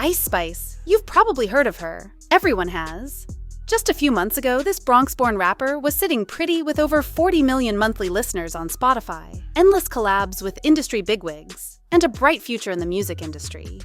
Ice Spice. You've probably heard of her. Everyone has. Just a few months ago, this Bronx-born rapper was sitting pretty with over 40 million monthly listeners on Spotify, endless collabs with industry bigwigs, and a bright future in the music industry.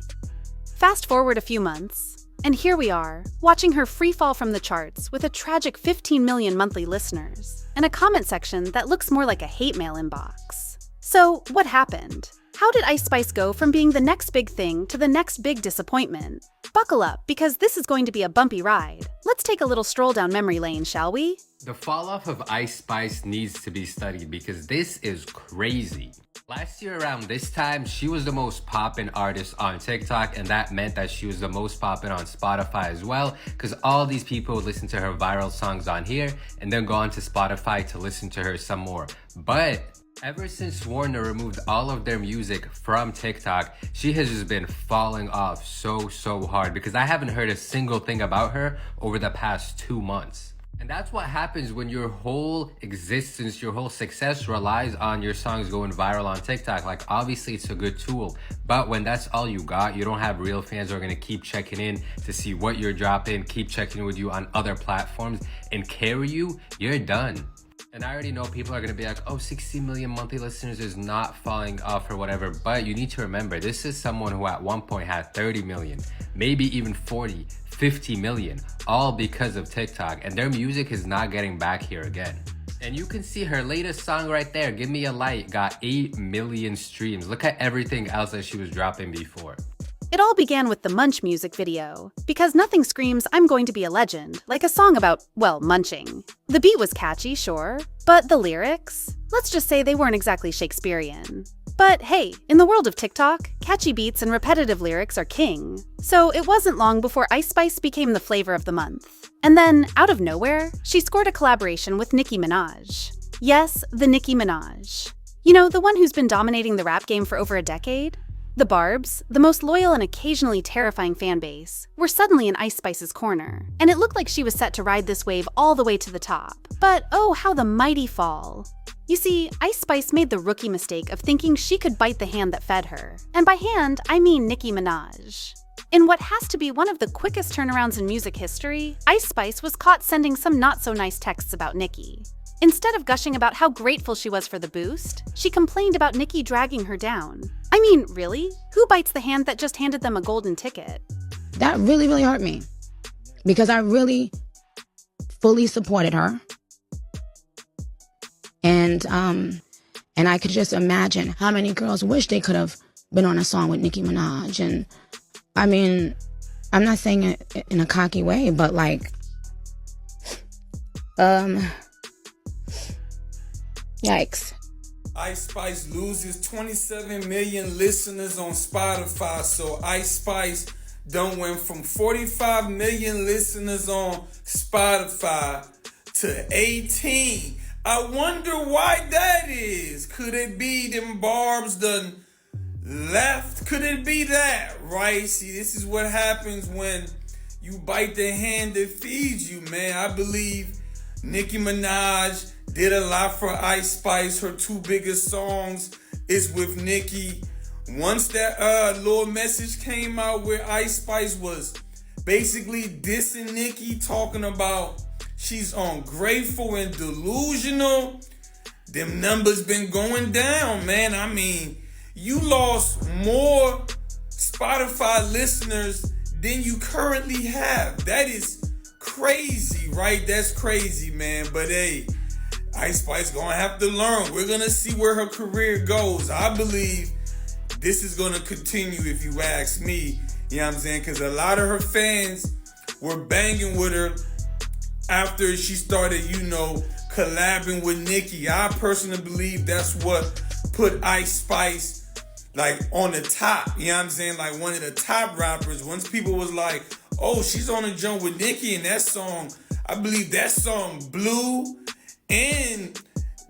Fast forward a few months, and here we are, watching her freefall from the charts with a tragic 15 million monthly listeners, and a comment section that looks more like a hate mail inbox. So, what happened? How did Ice Spice go from being the next big thing to the next big disappointment? Buckle up, because this is going to be a bumpy ride. Let's take a little stroll down memory lane, shall we? The fall-off of Ice Spice needs to be studied because this is crazy. Last year around this time, she was the most poppin' artist on TikTok, and that meant that she was the most poppin' on Spotify as well, because all these people would listen to her viral songs on here and then go on to Spotify to listen to her some more. But ever since Warner removed all of their music from TikTok, she has just been falling off so hard because I haven't heard a single thing about her over the past 2 months. And that's what happens when your whole existence, your whole success relies on your songs going viral on TikTok. Like, obviously it's a good tool, but when that's all you got, you don't have real fans who are gonna keep checking in to see what you're dropping, keep checking in with you on other platforms and carry you, you're done. And I already know people are going to be like, oh, 60 million monthly listeners is not falling off or whatever. But you need to remember, this is someone who at one point had 30 million, maybe even 40, 50 million, all because of TikTok. And their music is not getting back here again. And you can see her latest song right there, Give Me a Light, got 8 million streams. Look at everything else that she was dropping before. It all began with the Munch music video, because nothing screams I'm going to be a legend like a song about, well, munching. The beat was catchy, sure, but the lyrics? Let's just say they weren't exactly Shakespearean. But hey, in the world of TikTok, catchy beats and repetitive lyrics are king. So it wasn't long before Ice Spice became the flavor of the month. And then, out of nowhere, she scored a collaboration with Nicki Minaj. Yes, the Nicki Minaj. You know, the one who's been dominating the rap game for over a decade? The Barbs, the most loyal and occasionally terrifying fan base, were suddenly in Ice Spice's corner, and it looked like she was set to ride this wave all the way to the top. But oh, how the mighty fall. You see, Ice Spice made the rookie mistake of thinking she could bite the hand that fed her. And by hand, I mean Nicki Minaj. In what has to be one of the quickest turnarounds in music history, Ice Spice was caught sending some not-so-nice texts about Nicki. Instead of gushing about how grateful she was for the boost, she complained about Nicki dragging her down. I mean, really? Who bites the hand that just handed them a golden ticket? That really hurt me because I really fully supported her. And I could just imagine how many girls wish they could have been on a song with Nicki Minaj. And I mean, I'm not saying it in a cocky way, but like, yikes. Ice Spice loses 27 million listeners on Spotify. So Ice Spice done went from 45 million listeners on Spotify to 18. I wonder why that is. Could it be them Barbs done left? Could it be that, right? See, this is what happens when you bite the hand that feeds you, man. I believe Nicki Minaj did a lot for Ice Spice. Her 2 biggest songs is with Nicki. Once that little message came out where Ice Spice was basically dissing Nicki, talking about she's ungrateful and delusional, them numbers been going down, man. I mean, you lost more Spotify listeners than you currently have. That is crazy, right? That's crazy, man. But hey, Ice Spice gonna have to learn. We're gonna see where her career goes. I believe this is gonna continue, if you ask me. You know what I'm saying? Because a lot of her fans were banging with her after she started, collabing with Nicki. I personally believe that's what put Ice Spice like on the top. You know what I'm saying? Like one of the top rappers. Once people was like, oh, she's on a jump with Nicki, and that song, I believe that song blew. And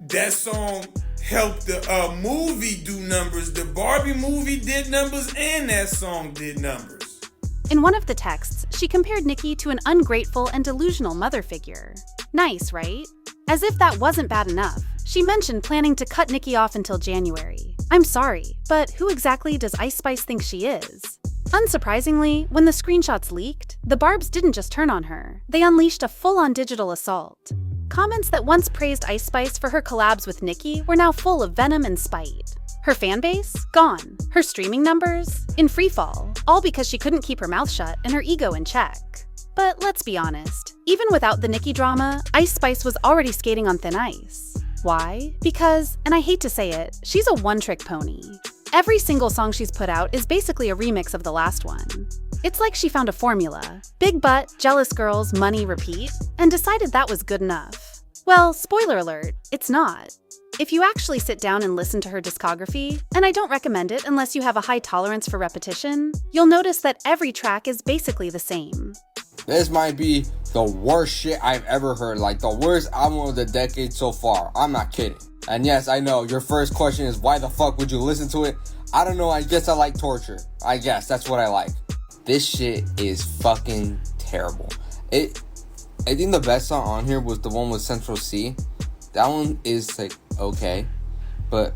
that song helped the movie do numbers. The Barbie movie did numbers, and that song did numbers. In one of the texts, she compared Nicki to an ungrateful and delusional mother figure. Nice, right? As if that wasn't bad enough, she mentioned planning to cut Nicki off until January. I'm sorry, but who exactly does Ice Spice think she is? Unsurprisingly, when the screenshots leaked, the Barbs didn't just turn on her. They unleashed a full-on digital assault. Comments that once praised Ice Spice for her collabs with Nicki were now full of venom and spite. Her fanbase? Gone. Her streaming numbers? In freefall. All because she couldn't keep her mouth shut and her ego in check. But let's be honest, even without the Nicki drama, Ice Spice was already skating on thin ice. Why? Because, and I hate to say it, she's a one-trick pony. Every single song she's put out is basically a remix of the last one. It's like she found a formula: big butt, jealous girls, money, repeat, and decided that was good enough. Well, spoiler alert, it's not. If you actually sit down and listen to her discography, and I don't recommend it unless you have a high tolerance for repetition, you'll notice that every track is basically the same. This might be the worst shit I've ever heard, like the worst album of the decade so far. I'm not kidding. And yes, I know, your first question is, why the fuck would you listen to it? I don't know, I guess I like torture. I guess, that's what I like. This shit is fucking terrible. I think the best song on here was the one with Central C. That one is like, okay. But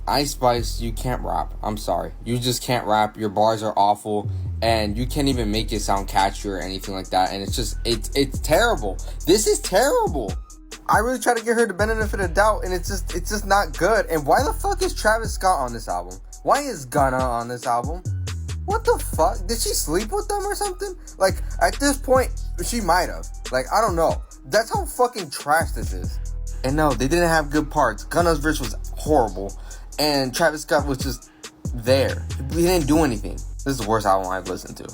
Ice Spice, you can't rap. I'm sorry. You just can't rap. Your bars are awful. And you can't even make it sound catchy or anything like that. And it's just, it's terrible. This is terrible. I really try to give her the benefit of the doubt, and it's just not good. And why the fuck is Travis Scott on this album? Why is Gunna on this album? What the fuck? Did she sleep with them or something? Like, at this point, she might have. Like, I don't know. That's how fucking trash this is. And no, they didn't have good parts. Gunna's verse was horrible, and Travis Scott was just there. He didn't do anything. This is the worst album I've listened to.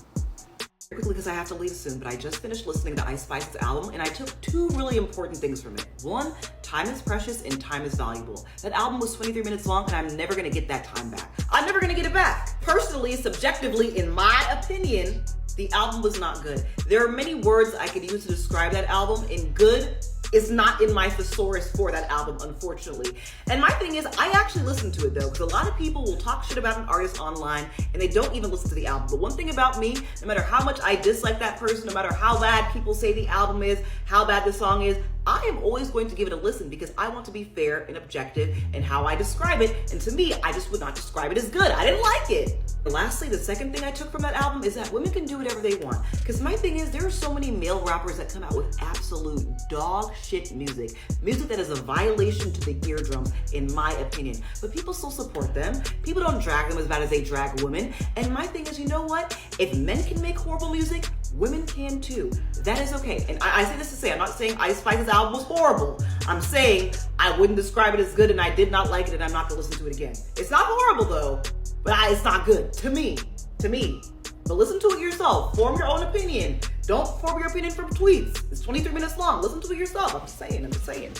Quickly, because I have to leave soon, but I just finished listening to Ice Spice's album, and I took two really important things from it. One, time is precious and time is valuable. That album was 23 minutes long, and I'm never gonna get that time back. I'm never gonna get it back. Personally, subjectively, in my opinion, the album was not good. There are many words I could use to describe that album, and good is not in my thesaurus for that album, unfortunately. And my thing is, I actually listen to it though, because a lot of people will talk shit about an artist online and they don't even listen to the album. But one thing about me, no matter how much I dislike that person, no matter how bad people say the album is, how bad the song is, I am always going to give it a listen because I want to be fair and objective in how I describe it. And to me, I just would not describe it as good. I didn't like it. And lastly, the second thing I took from that album is that women can do whatever they want. Because my thing is, there are so many male rappers that come out with absolute dog shit music. Music that is a violation to the eardrum, in my opinion. But people still support them. People don't drag them as bad as they drag women. And my thing is, you know what? If men can make horrible music, women can too. That is okay. And I say this to say, I'm not saying Ice Spice's album was horrible. I'm saying I wouldn't describe it as good and I did not like it and I'm not gonna listen to it again. It's not horrible though, but it's not good to me. But listen to it yourself. Form your own opinion. Don't form your opinion from tweets. It's 23 minutes long. Listen to it yourself. I'm just saying.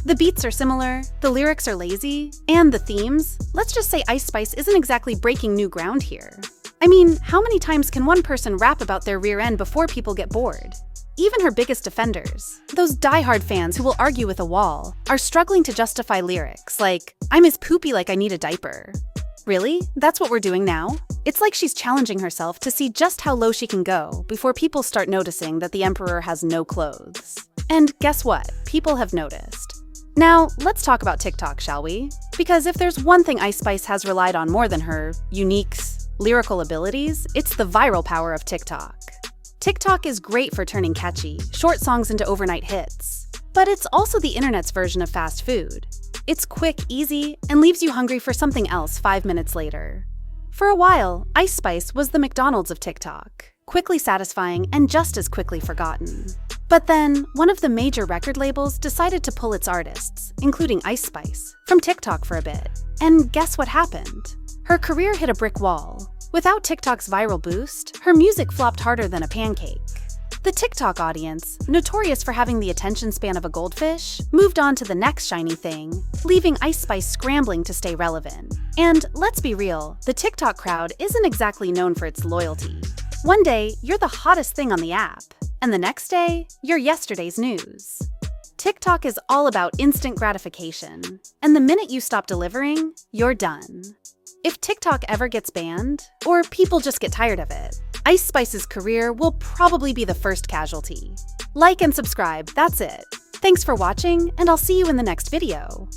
The beats are similar, the lyrics are lazy, and the themes, let's just say Ice Spice isn't exactly breaking new ground here. I mean, how many times can one person rap about their rear end before people get bored? Even her biggest defenders, those diehard fans who will argue with a wall, are struggling to justify lyrics like, I'm as poopy like I need a diaper. Really? That's what we're doing now? It's like she's challenging herself to see just how low she can go before people start noticing that the emperor has no clothes. And guess what? People have noticed. Now, let's talk about TikTok, shall we? Because if there's one thing Ice Spice has relied on more than her unique lyrical abilities, it's the viral power of TikTok. TikTok is great for turning catchy, short songs into overnight hits. But it's also the internet's version of fast food. It's quick, easy, and leaves you hungry for something else 5 minutes later. For a while, Ice Spice was the McDonald's of TikTok, quickly satisfying and just as quickly forgotten. But then, one of the major record labels decided to pull its artists, including Ice Spice, from TikTok for a bit. And guess what happened? Her career hit a brick wall. Without TikTok's viral boost, her music flopped harder than a pancake. The TikTok audience, notorious for having the attention span of a goldfish, moved on to the next shiny thing, leaving Ice Spice scrambling to stay relevant. And let's be real, the TikTok crowd isn't exactly known for its loyalty. One day, you're the hottest thing on the app, and the next day, you're yesterday's news. TikTok is all about instant gratification, and the minute you stop delivering, you're done. If TikTok ever gets banned, or people just get tired of it, Ice Spice's career will probably be the first casualty. Like and subscribe, that's it. Thanks for watching, and I'll see you in the next video.